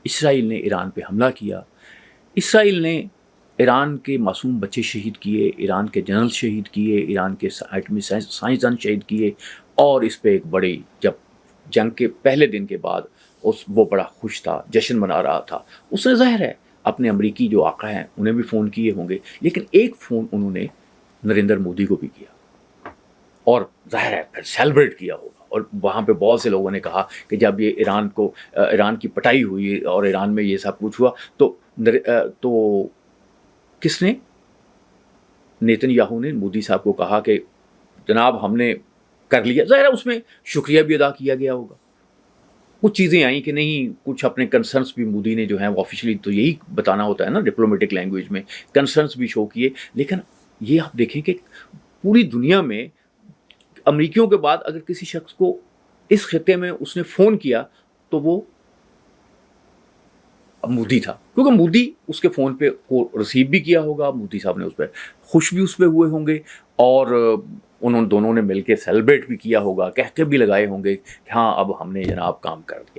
اسرائیل نے ایران پہ حملہ کیا، اسرائیل نے ایران کے معصوم بچے شہید کیے، ایران کے جنرل شہید کیے، ایران کے ایٹمی سائنسدان شہید کیے، اور اس پہ ایک بڑی، جب جنگ کے پہلے دن کے بعد وہ بڑا خوش تھا، جشن منا رہا تھا. اس نے ظاہر ہے اپنے امریکی جو آقا ہیں انہیں بھی فون کیے ہوں گے، لیکن ایک فون انہوں نے نریندر مودی کو بھی کیا، اور ظاہر ہے پھر سیلیبریٹ کیا ہوگا. اور وہاں پہ بہت سے لوگوں نے کہا کہ جب یہ ایران کی پٹائی ہوئی اور ایران میں یہ سب کچھ ہوا تو کس نے، نیتن یاہو نے مودی صاحب کو کہا کہ جناب ہم نے کر لیا. ظاہر ہے اس میں شکریہ بھی ادا کیا گیا ہوگا. کچھ چیزیں آئیں کہ نہیں، کچھ اپنے کنسرنس بھی مودی نے جو ہیں وہ آفیشلی تو یہی بتانا ہوتا ہے نا ڈپلومیٹک لینگویج میں، کنسرنس بھی شو کیے. لیکن یہ آپ دیکھیں کہ پوری دنیا میں امریکیوں کے بعد اگر کسی شخص کو اس خطے میں اس نے فون کیا تو وہ مودی تھا، کیونکہ مودی اس کے فون پہ کو ریسیو بھی کیا ہوگا، مودی صاحب نے اس پہ خوش بھی اس پہ ہوئے ہوں گے، اور انہوں دونوں نے مل کے سیلیبریٹ بھی کیا ہوگا، کہتے بھی لگائے ہوں گے کہ ہاں اب ہم نے جناب کام کر دیا.